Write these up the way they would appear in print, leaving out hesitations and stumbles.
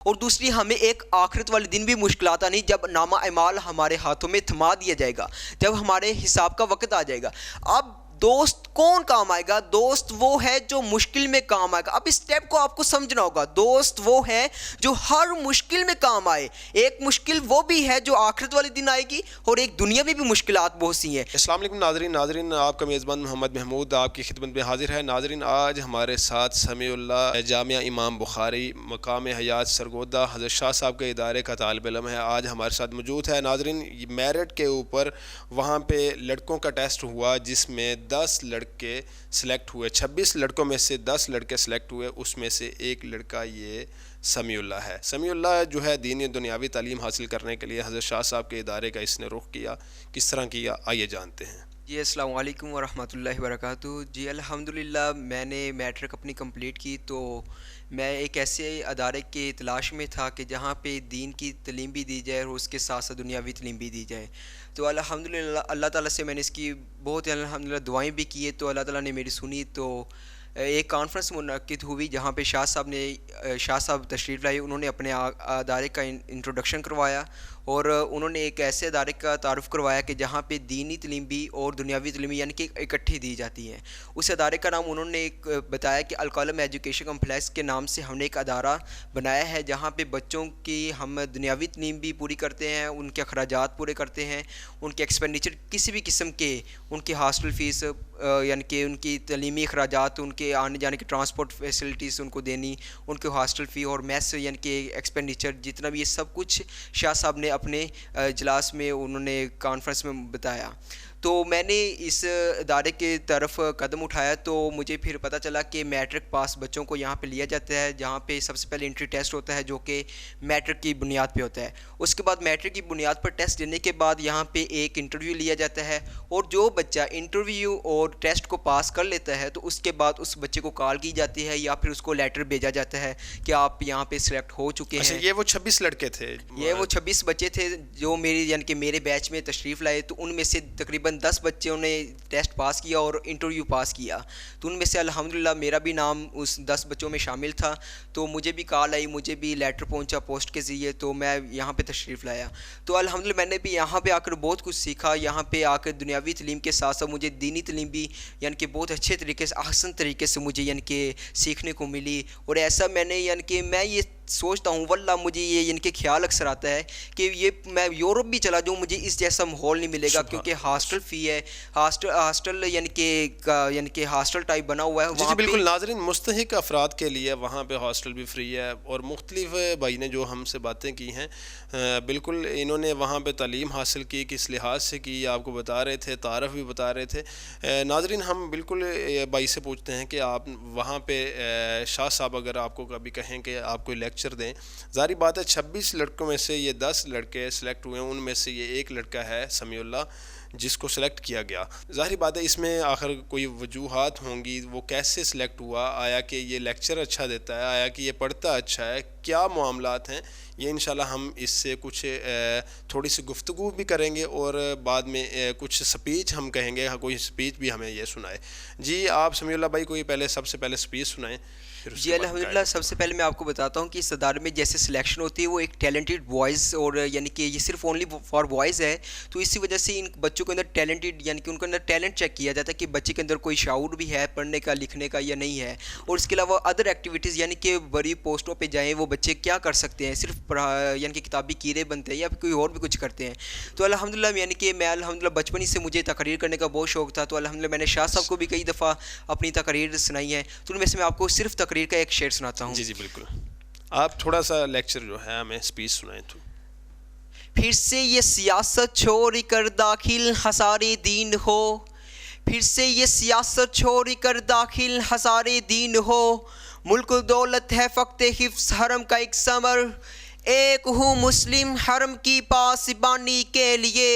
اور دوسری ہمیں ایک آخرت والے دن بھی مشکلات آنی جب نامہ اعمال ہمارے ہاتھوں میں تھما دیا جائے گا، جب ہمارے حساب کا وقت آ جائے گا۔ اب دوست کون کام آئے گا؟ دوست وہ ہے جو مشکل میں کام آئے گا۔ اب اس اسٹیپ کو آپ کو سمجھنا ہوگا، دوست وہ ہے جو ہر مشکل میں کام آئے۔ ایک مشکل وہ بھی ہے جو آخرت والے دن آئے گی، اور ایک دنیا میں بھی مشکلات بہت سی ہیں۔ السلام علیکم ناظرین آپ کا میزبان محمد محمود آپ کی خدمت میں حاضر ہے۔ ناظرین آج ہمارے ساتھ سمیع اللہ جامعہ امام بخاری مقام حیات سرگودہ حضرت شاہ صاحب کے ادارے کا طالب علم ہے، آج ہمارے ساتھ موجود ہے۔ ناظرین میرٹ کے اوپر وہاں پہ لڑکوں کا ٹیسٹ ہوا جس میں 10 لڑکے سلیکٹ ہوئے، 26 لڑکوں میں سے 10 لڑکے سلیکٹ ہوئے، اس میں سے ایک لڑکا یہ سمیع اللہ ہے۔ سمیع اللہ جو ہے دینی دنیاوی تعلیم حاصل کرنے کے لیے حضرت شاہ صاحب کے ادارے کا اس نے رخ کیا، کس طرح کیا آئیے جانتے ہیں۔ جی السلام علیکم ورحمۃ اللہ وبرکاتہ۔ جی الحمدللہ میں نے میٹرک اپنی کمپلیٹ کی تو میں ایک ایسے ادارے کی تلاش میں تھا کہ جہاں پہ دین کی تعلیم بھی دی جائے اور اس کے ساتھ ساتھ دنیاوی تعلیم بھی دی جائے۔ تو الحمدللہ اللہ تعالیٰ سے میں نے اس کی بہت الحمدللہ دعائیں بھی کی، تو اللہ تعالیٰ نے میری سنی۔ تو ایک کانفرنس منعقد ہوئی جہاں پہ شاہ صاحب تشریف لائے، انہوں نے اپنے ادارے کا انٹروڈکشن کروایا، اور انہوں نے ایک ایسے ادارے کا تعارف کروایا کہ جہاں پہ دینی تعلیم بھی اور دنیاوی تعلیم یعنی کہ اکٹھی دی جاتی ہے۔ اس ادارے کا نام انہوں نے ایک بتایا کہ الکالم ایجوکیشن کمپلیکس کے نام سے ہم نے ایک ادارہ بنایا ہے جہاں پہ بچوں کی ہم دنیاوی تعلیم بھی پوری کرتے ہیں، ان کے اخراجات پورے کرتے ہیں، ان کے ایکسپینڈیچر کسی بھی قسم کے، ان کی ہاسٹل فیس یعنی کہ ان کی تعلیمی اخراجات، ان کے آنے جانے کی ٹرانسپورٹ فیسلٹیز ان کو دینی، ان کے ہاسٹل فی اور میس یعنی کہ ایکسپینڈیچر جتنا بھی، یہ سب کچھ شاہ صاحب نے اپنے اجلاس میں انہوں نے کانفرنس میں بتایا۔ تو میں نے اس ادارے کی طرف قدم اٹھایا تو مجھے پھر پتہ چلا کہ میٹرک پاس بچوں کو یہاں پہ لیا جاتا ہے، جہاں پہ سب سے پہلے انٹری ٹیسٹ ہوتا ہے جو کہ میٹرک کی بنیاد پہ ہوتا ہے۔ اس کے بعد میٹرک کی بنیاد پر ٹیسٹ دینے کے بعد یہاں پہ ایک انٹرویو لیا جاتا ہے، اور جو بچہ انٹرویو اور ٹیسٹ کو پاس کر لیتا ہے تو اس کے بعد اس بچے کو کال کی جاتی ہے یا پھر اس کو لیٹر بھیجا جاتا ہے کہ آپ یہاں پہ سلیکٹ ہو چکے ہیں۔ یہ وہ 26 لڑکے تھے، یہ وہ 26 بچے تھے جو میری یعنی کہ میرے بیچ میں تشریف لائے، تو ان میں سے تقریباً 10 بچوں نے ٹیسٹ پاس کیا اور انٹرویو پاس کیا، تو ان میں سے الحمدللہ میرا بھی نام اس 10 بچوں میں شامل تھا۔ تو مجھے بھی کال آئی، مجھے بھی لیٹر پہنچا پوسٹ کے ذریعے، تو میں یہاں پہ تشریف لایا۔ تو الحمدللہ میں نے بھی یہاں پہ آ کر بہت کچھ سیکھا، یہاں پہ آ کر دنیاوی تعلیم کے ساتھ ساتھ مجھے دینی تعلیم بھی یعنی کہ بہت اچھے طریقے سے، احسن طریقے سے مجھے یعنی کہ سیکھنے کو ملی۔ اور ایسا میں نے یعنی کہ میں یہ سوچتا ہوں، واللہ مجھے یہ یعنی کہ خیال اکثر آتا ہے کہ یہ میں یورپ بھی چلا جاؤں مجھے اس جیسا ماحول نہیں ملے گا، کیونکہ ہاسٹل فی ہے، ہاسٹل یعنی کہ ہاسٹل ٹائپ بنا ہوا ہے جی بالکل۔ ناظرین مستحق افراد کے لیے وہاں پہ ہاسٹل بھی فری ہے، اور مختلف بھائی نے جو ہم سے باتیں کی ہیں بالکل انہوں نے وہاں پہ تعلیم حاصل کی، کس لحاظ سے کی آپ کو بتا رہے تھے، تعارف بھی بتا رہے تھے۔ ناظرین ہم بالکل بھائی سے پوچھتے ہیں کہ آپ وہاں پہ شاہ صاحب اگر آپ کو کبھی کہیں کہ آپ کوئی لیکچر دیں، ظاہری بات ہے 26 لڑکوں میں سے یہ 10 لڑکے سلیکٹ ہوئے ہیں، ان میں سے یہ ایک لڑکا ہے سمیع اللہ جس کو سلیکٹ کیا گیا۔ ظاہری بات ہے اس میں آخر کوئی وجوہات ہوں گی، وہ کیسے سلیکٹ ہوا، آیا کہ یہ لیکچر اچھا دیتا ہے، آیا کہ یہ پڑھتا اچھا ہے، کیا معاملات ہیں، یہ انشاءاللہ ہم اس سے کچھ تھوڑی سی گفتگو بھی کریں گے، اور بعد میں کچھ سپیچ ہم کہیں گے، کوئی سپیچ بھی ہمیں یہ سنائے۔ جی آپ سمیع اللہ بھائی کوئی سب سے پہلے سپیچ سنائیں۔ جی الحمدللہ سب سے پہلے میں آپ کو بتاتا ہوں کہ اس ادارے میں جیسے سلیکشن ہوتی ہے وہ ایک ٹیلنٹڈ بوائز، اور یعنی کہ یہ صرف اونلی فار بوائز ہے، تو اسی وجہ سے ان بچوں کے اندر ٹیلنٹڈ یعنی کہ ان کے اندر ٹیلنٹ چیک کیا جاتا ہے کہ بچے کے اندر کوئی شعور بھی ہے پڑھنے کا لکھنے کا یا نہیں ہے، اور اس کے علاوہ ادر ایکٹیویٹیز یعنی کہ بڑی پوسٹوں پہ جائیں وہ بچے کیا کر سکتے ہیں، صرف یعنی کہ کتابی کیڑے بنتے ہیں یا کوئی اور بھی کچھ کرتے ہیں۔ تو الحمدللہ یعنی کہ میں الحمدللہ بچپن ہی سے مجھے تقریر کرنے کا بہت شوق تھا، تو الحمدللہ میں نے شاہ صاحب کو بھی کئی دفعہ اپنی تقریر سنائی ہے، تو ان میں سے میں آپ کو صرف تقریر کا ایک شعر سناتا ہوں۔ جی بالکل، آپ تھوڑا سا لیکچر جو ہے ہمیں سپیچ سنائیں تو۔ پھر سے یہ سیاست چھوڑ کر داخل ہزار دین ہو، پھر سے یہ سیاست چھوڑ کر داخل ہزار دین ہو، ملک دولت ہے فقط حفظ حرم کا ایک ثمر، ایک ہوں مسلم حرم کی پاسبانی کے لیے،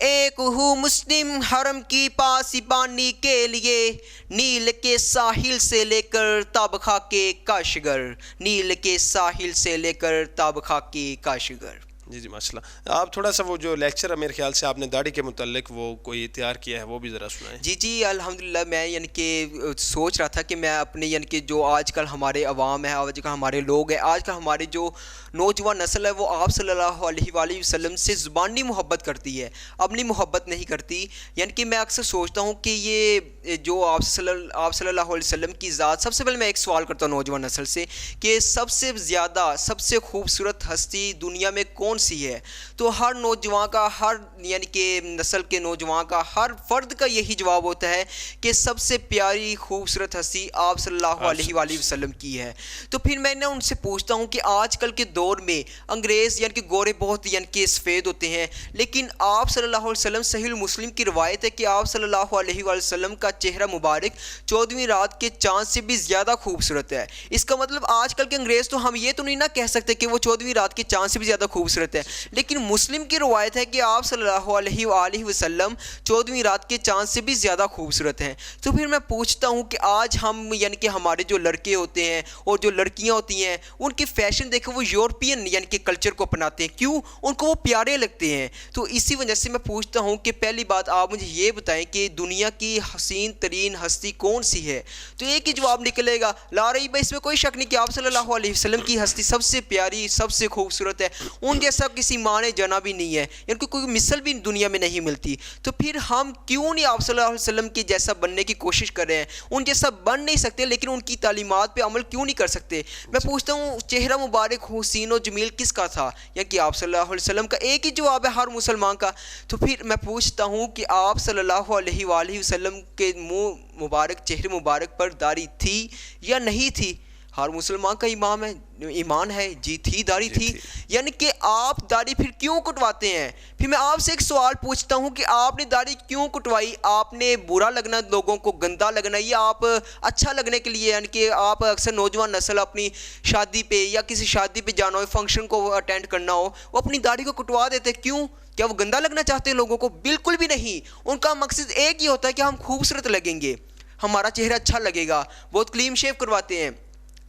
ایک ہوں مسلم حرم کی پاسبانی کے لیے، نیل کے ساحل سے لے کر تاب خاک کاشغر، نیل کے ساحل سے لے کر تاب خاک کاشغر۔ جی جی ماشاء اللہ. آپ تھوڑا سا وہ جو لیکچر ہے میرے خیال سے آپ نے داڑھی کے متعلق وہ کوئی تیار کیا ہے وہ بھی ذرا سنائیں. جی جی الحمدللہ میں یعنی کہ سوچ رہا تھا کہ میں اپنے یعنی کہ جو آج کل ہمارے عوام ہے، آج کل ہمارے لوگ ہیں، آج کل ہمارے جو نوجوان نسل ہے وہ آپ صلی اللہ علیہ وآلہ وسلم سے زبانی محبت کرتی ہے، عملی محبت نہیں کرتی. یعنی کہ میں اکثر سوچتا ہوں کہ یہ جو آپ صلی اللہ علیہ وسلم کی ذات، سب سے پہلے میں ایک سوال کرتا ہوں نوجوان نسل سے کہ سب سے زیادہ سب سے خوبصورت ہستی دنیا میں کون سی ہے؟ تو ہر نوجوان کا، ہر یعنی کہ نسل کے نوجوان کا، ہر فرد کا یہی جواب ہوتا ہے کہ سب سے پیاری خوبصورت ہستی آپ صلی اللہ علیہ وآلہ وسلم کی ہے. تو پھر میں ان سے پوچھتا ہوں کہ آج کل کے دور میں انگریز یعنی کہ گورے بہت یعنی کہ سفید ہوتے ہیں، لیکن آپ صلی اللہ علیہ وسلم، صحیح المسلم کی روایت ہے کہ آپ صلی اللہ علیہ وآلہ وسلم کا چہرہ مبارک 14ویں رات کے چاند سے بھی زیادہ خوبصورت ہے. اس کا مطلب آج کل کے انگریز تو ہم یہ تو نہیں نہ کہہ سکتے کہ وہ 14ویں رات کے چاند سے بھی زیادہ خوبصورت ہے، لیکن مسلم کی روایت ہے کہ آپ صلی اللہ علیہ وآلہ وسلم 14ویں رات کے چاند سے بھی زیادہ خوبصورت ہیں. تو پھر میں پوچھتا ہوں کہ آج ہم یعنی کہ ہمارے جو لڑکے ہوتے ہیں اور جو لڑکیاں ہوتی ہیں ان کی فیشن دیکھیں، وہ یورپین یعنی کہ کلچر کو اپناتے ہیں. کیوں؟ ان کو وہ پیارے لگتے ہیں. تو اسی وجہ سے میں پوچھتا ہوں کہ پہلی بات آپ مجھے یہ بتائیں کہ دنیا کی حسین ترین ہستی کون سی ہے؟ تو ایک ہی جواب نکلے گا، لا ریب، اس میں کوئی شک نہیں کہ آپ صلی اللہ علیہ وسلم کی ہستی سب سے پیاری، سب سے خوبصورت ہے. ان جیسا کسی ماں نے جنا بھی نہیں ہے، یعنی کہ کوئی مثل بھی دنیا میں نہیں ملتی. تو پھر ہم کیوں نہیں آپ صلی اللہ علیہ وسلم کے جیسا بننے کی کوشش کر رہے ہیں؟ ان جیسا بن نہیں سکتے لیکن ان کی تعلیمات پہ عمل کیوں نہیں کر سکتے؟ میں پوچھتا ہوں چہرہ مبارک حسین و جمیل کس کا تھا؟ یعنی کہ آپ صلی اللہ علیہ وسلم کا. ایک ہی جواب ہے ہر مسلمان کا. تو پھر میں پوچھتا ہوں کہ آپ صلی اللہ علیہ وآلہ وسلم کے منہ مبارک، چہرے مبارک پر داڑھی تھی یا نہیں تھی؟ ہر مسلمان کا ایمان ہے جی تھی، داڑھی تھی. یعنی کہ آپ داڑھی پھر کیوں کٹواتے ہیں؟ پھر میں آپ سے ایک سوال پوچھتا ہوں کہ آپ نے داڑھی کیوں کٹوائی؟ آپ نے برا لگنا، لوگوں کو گندا لگنا، یا آپ اچھا لگنے کے لیے؟ یعنی کہ آپ اکثر نوجوان نسل اپنی شادی پہ یا کسی شادی پہ جانا ہو، فنکشن کو اٹینڈ کرنا ہو، وہ اپنی داڑھی کو کٹوا دیتے. کیوں؟ کیا وہ گندا لگنا چاہتے ہیں لوگوں کو؟ بالکل بھی نہیں. ان کا مقصد ایک ہی ہوتا ہے کہ ہم خوبصورت لگیں گے، ہمارا چہرہ اچھا لگے گا. بہت کلین شیو کرواتے ہیں.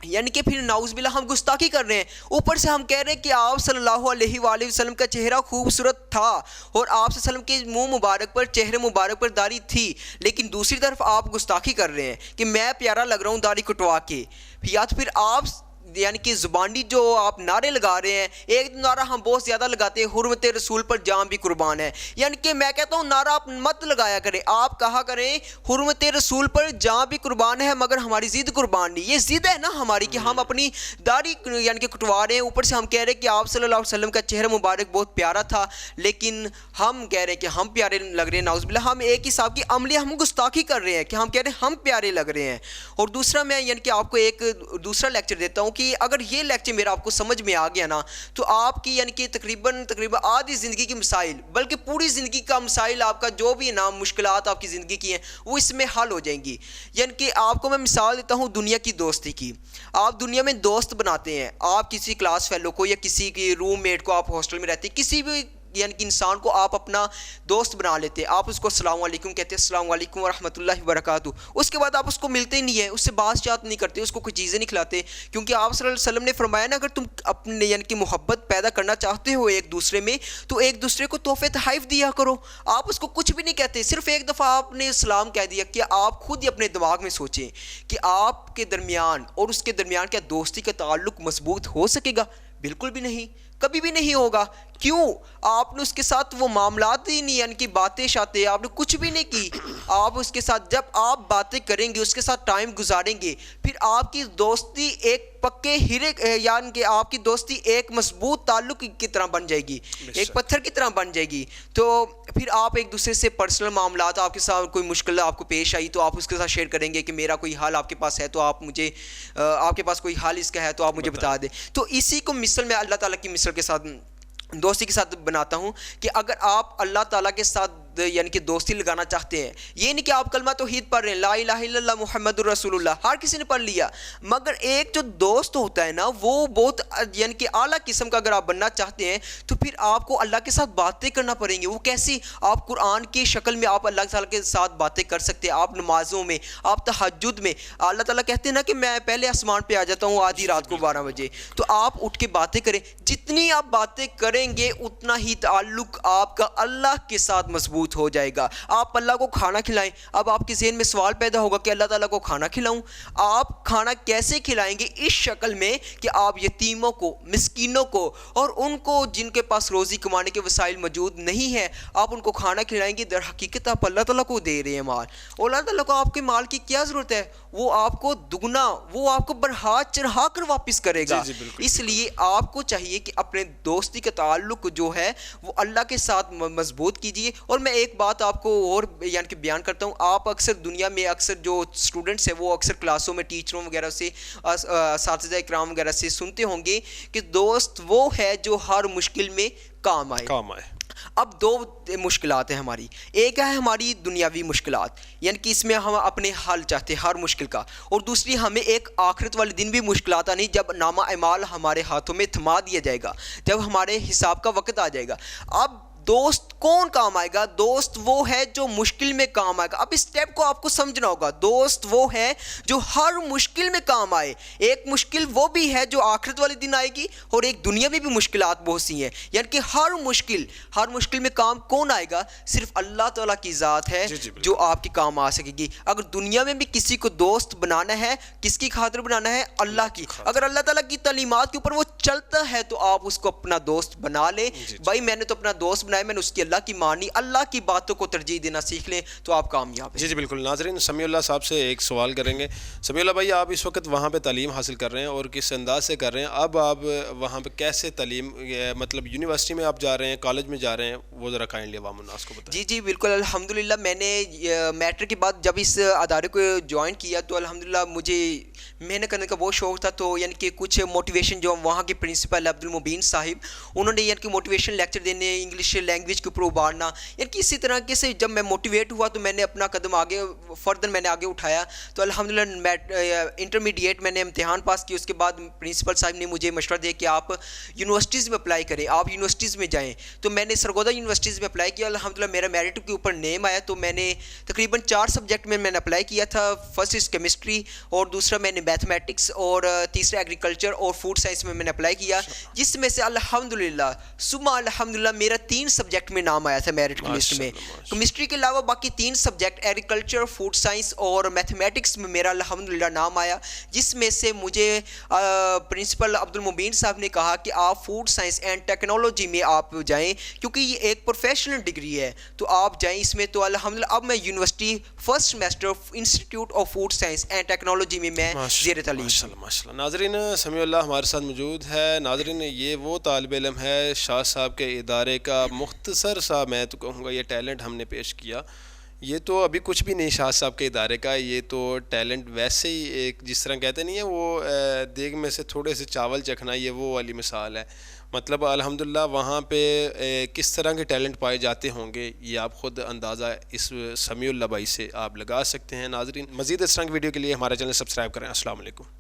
یعنی کہ پھر نعوذ باللہ ہم گستاخی کر رہے ہیں. اوپر سے ہم کہہ رہے ہیں کہ آپ صلی اللہ علیہ وآلہ وسلم کا چہرہ خوبصورت تھا اور آپ صلی اللہ علیہ وسلم کے منہ مبارک پر، چہرے مبارک پر داڑھی تھی، لیکن دوسری طرف آپ گستاخی کر رہے ہیں کہ میں پیارا لگ رہا ہوں داڑھی کٹوا کے. یا تو پھر آپ یعنی کہ زبانی جو آپ نعرے لگا رہے ہیں، ایک نعرہ ہم بہت زیادہ لگاتے ہیں، حرمت رسول پر جان بھی قربان ہے. یعنی کہ میں کہتا ہوں نعرہ آپ مت لگایا کریں، آپ کہا کریں حرمت رسول پر جان بھی قربان ہے مگر ہماری ضد قربان نہیں. یہ ضد ہے نا ہماری کہ ہم اپنی داڑھی یعنی کہ کٹوا رہے ہیں. اوپر سے ہم کہہ رہے ہیں کہ آپ صلی اللہ علیہ وسلم کا چہرہ مبارک بہت پیارا تھا، لیکن ہم کہہ رہے ہیں کہ ہم پیارے لگ رہے ہیں. نعوذ باللہ ہم ایک ہی صاحب کی عملی ہم گستاخی کر رہے ہیں کہ ہم کہہ رہے ہیں ہم پیارے لگ رہے ہیں. اور دوسرا میں یعنی کہ آپ کو ایک دوسرا لیکچر دیتا ہوں کہ اگر یہ لیکچر میرا آپ کو سمجھ میں آ گیا نا تو آپ کی یعنی کہ تقریباً آدھی زندگی کی مسائل، بلکہ پوری زندگی کا مسائل، آپ کا جو بھی نا مشکلات آپ کی زندگی کی ہیں وہ اس میں حل ہو جائیں گی. یعنی کہ آپ کو میں مثال دیتا ہوں دنیا کی دوستی کی. آپ دنیا میں دوست بناتے ہیں، آپ کسی کلاس فیلو کو یا کسی کی روم میٹ کو، آپ ہاسٹل میں رہتے ہیں، کسی بھی یعنی کہ انسان کو آپ اپنا دوست بنا لیتے ہیں. آپ اس کو السلام علیکم کہتے ہیں، السلام علیکم ورحمۃ اللہ وبرکاتہ. اس کے بعد آپ اس کو ملتے ہی نہیں ہیں، اس سے بات چات نہیں کرتے، اس کو کوئی چیزیں نہیں کھلاتے، کیونکہ آپ صلی اللہ علیہ وسلم نے فرمایا نا اگر تم اپنے یعنی کہ محبت پیدا کرنا چاہتے ہو ایک دوسرے میں تو ایک دوسرے کو تحفے تحائف دیا کرو. آپ اس کو کچھ بھی نہیں کہتے، صرف ایک دفعہ آپ نے سلام کہہ دیا. کہ آپ خود ہی اپنے دماغ میں سوچیں کہ آپ کے درمیان اور اس کے درمیان کیا دوستی کا تعلق مضبوط ہو سکے گا؟ بالکل بھی نہیں، کبھی بھی نہیں ہوگا. کیوں؟ آپ نے اس کے ساتھ وہ معاملات ہی نہیں، یعنی کہ باتیں شاتیں آپ نے کچھ بھی نہیں کی. آپ اس کے ساتھ جب آپ باتیں کریں گے، اس کے ساتھ ٹائم گزاریں گے، پھر آپ کی دوستی ایک پکے ہیرے یعنی کہ آپ کی دوستی ایک مضبوط تعلق کی طرح بن جائے گی، ایک پتھر کی طرح بن جائے گی. تو پھر آپ ایک دوسرے سے پرسنل معاملات، آپ کے ساتھ کوئی مشکل آپ کو پیش آئی تو آپ اس کے ساتھ شیئر کریں گے کہ میرا کوئی حال آپ کے پاس ہے تو آپ مجھے، آپ کے پاس کوئی حال اس کا ہے تو آپ مجھے بتا دیں. تو اسی کو مثل میں اللہ تعالیٰ کی مثل کے ساتھ، دوستی کے ساتھ بناتا ہوں کہ اگر آپ اللہ تعالیٰ کے ساتھ یعنی کہ دوستی لگانا چاہتے ہیں. یہ نہیں کہ آپ کلمہ توحید پڑھ رہے ہیں لا الہ الا اللہ محمد الرسول اللہ, ہر کسی نے پڑھ لیا, مگر ایک جو دوست ہوتا ہے نا وہ بہت یعنی کہ اعلیٰ قسم کا اگر آپ بننا چاہتے ہیں تو پھر آپ کو اللہ کے ساتھ باتیں کرنا پڑیں گی. وہ کیسی؟ آپ قرآن کی شکل میں آپ اللہ تعالیٰ کے ساتھ باتیں کر سکتے ہیں, آپ نمازوں میں, آپ تہجد میں. اللہ تعالیٰ کہتے ہیں نا کہ میں پہلے آسمان پہ آ جاتا ہوں آدھی رات کو 12 بجے, تو آپ اٹھ کے باتیں کریں. جتنی آپ باتیں کریں گے اتنا ہی تعلق آپ کا اللہ کے ساتھ مضبوط ہو جائے گا. آپ اللہ کو کھانا کھلائیں. اب آپ کے ذہن میں سوال پیدا ہوگا کہ اللہ تعالیٰ کو کھانا کھلاؤں. آپ کھانا کیسے کھلائیں گے؟ اس شکل میں کہ آپ یتیموں کو, مسکینوں کو, اور ان کو جن کے پاس روزی کمانے کے وسائل موجود نہیں ہیں, آپ ان کو کھانا کھلائیں گے. در حقیقت آپ اللہ تعالیٰ کو دے رہے ہیں مال, اور اللہ تعالیٰ کو آپ کے مال کی کیا ضرورت ہے؟ وہ آپ کو دگنا, وہ آپ کو بڑھا چڑھا کر واپس کرے گا. اس لیے آپ کو چاہیے کہ اپنے دوستی کا تعلق جو ہے وہ اللہ کے ساتھ مضبوط کیجیے. اور میں ایک بات آپ کو اور یعنی کہ بیان کرتا ہوں. آپ اکثر دنیا میں اکثر جو اسٹوڈنٹس ہیں وہ اکثر کلاسوں میں ٹیچروں وغیرہ سے, اساتذہ اکرام وغیرہ سے سنتے ہوں گے کہ دوست وہ ہے جو ہر مشکل میں کام آئے. اب دو مشکلات ہیں ہماری. ایک ہے ہماری دنیاوی مشکلات, یعنی کہ اس میں ہم اپنے حل چاہتے ہیں ہر مشکل کا, اور دوسری ہمیں ایک آخرت والے دن بھی مشکلات آنی جب نامہ اعمال ہمارے ہاتھوں میں تھما دیا جائے گا, جب ہمارے حساب کا وقت آ جائے گا. اب دوست کون کام آئے گا؟ دوست وہ ہے جو مشکل میں کام آئے گا. اب اس اسٹیپ کو آپ کو سمجھنا ہوگا. دوست وہ ہے جو ہر مشکل میں کام آئے. ایک مشکل وہ بھی ہے جو آخرت والے دن آئے گی, اور ایک دنیا میں بھی مشکلات بہت سی ہیں. یعنی کہ ہر مشکل میں کام کون آئے گا؟ صرف اللہ تعالیٰ کی ذات ہے جو آپ کے کام آ سکے گی. اگر دنیا میں بھی کسی کو دوست بنانا ہے, کس کی خاطر بنانا ہے؟ اللہ کی. اگر اللہ تعالیٰ کی تعلیمات کے اوپر وہ چلتا ہے تو آپ اس کو اپنا دوست بنا لیں. بھائی میں نے تو اپنا دوست میں نے اس کی اللہ کی مانی, اللہ کی باتوں کو ترجیح دینا سیکھ لیں تو آپ کامیاب ہیں. جی بالکل. ناظرین, سمیع اللہ صاحب سے ایک سوال کریں گے. سمیع اللہ بھائی, آپ اس وقت وہاں پہ تعلیم حاصل کر رہے ہیں اور کس انداز سے کر رہے ہیں؟ اب آپ وہاں پہ کیسے تعلیم, مطلب یونیورسٹی میں آپ جا رہے ہیں, کالج میں جا رہے ہیں, وہ ذرا کائنڈلی عوام الناس کو بتائیں. جی بالکل. الحمدللہ میں نے میٹرک کے بعد جب اس ادارے کو جوائن کیا تو الحمدللہ مجھے محنت کرنے کا بہت شوق تھا. تو یعنی کہ کچھ موٹیویشن جو وہاں کے پرنسپل عبد المبین صاحب, انہوں نے یعنی کہ موٹیویشن لیکچر دینے, انگلش لینگویج کے اوپر ابھارنا, یعنی کہ اسی طرح سے جب میں موٹیویٹ ہوا تو میں نے اپنا قدم آگے فردر میں نے آگے اٹھایا. تو الحمدللہ انٹرمیڈیٹ میں نے امتحان پاس کی. اس کے بعد پرنسپل صاحب نے مجھے مشورہ دیا کہ آپ یونیورسٹیز میں اپلائی کریں, آپ یونیورسٹیز میں جائیں. تو میں نے سرگودا یونیورسٹیز میں اپلائی کیا. الحمدللہ میرا میرٹ کے اوپر نیم آیا. تو میں نے تقریباً 4 سبجیکٹ میں نے اپلائی کیا تھا. فرسٹ از کیمسٹری, اور دوسرا میں نے میتھمیٹکس, اور تیسرا ایگریکلچر اور فوڈ سائنس میں نے اپلائی کیا, جس میں سے الحمدللہ ثم الحمدللہ میرا 3 سبجیکٹ میں نام آیا تھا میرٹ کی لسٹ میں. کیمسٹری کے علاوہ باقی 3 سبجیکٹ ایگریکلچر, فوڈ سائنس اور میتھمیٹکس میں میرا الحمدللہ نام آیا, جس میں سے مجھے پرنسپل عبد المبین صاحب نے کہا کہ آپ فوڈ سائنس اینڈ ٹیکنالوجی میں آپ جائیں, کیونکہ یہ ایک پروفیشنل ڈگری ہے, تو آپ جائیں اس میں. تو الحمدللہ اب میں university first semester institute of food science and technology میں زیر تعلیم. ماشاءاللہ. ناظرین, سمیع اللہ ہمارے ساتھ موجود ہے. ناظرین, یہ وہ طالب علم ہے شاہ صاحب کے ادارے کا. مختصر سا میں تو کہوں گا یہ ٹیلنٹ ہم نے پیش کیا. یہ تو ابھی کچھ بھی نہیں شاہ صاحب کے ادارے کا, یہ تو ٹیلنٹ ویسے ہی ایک جس طرح کہتے نہیں ہیں وہ دیگ میں سے تھوڑے سے چاول چکھنا, یہ وہ والی مثال ہے. مطلب الحمدللہ وہاں پہ کس طرح کے ٹیلنٹ پائے جاتے ہوں گے یہ آپ خود اندازہ اس سمیع اللہ بھائی سے آپ لگا سکتے ہیں. ناظرین, مزید اس طرح کی ویڈیو کے لیے ہمارا چینل سبسکرائب کریں. السلام علیکم.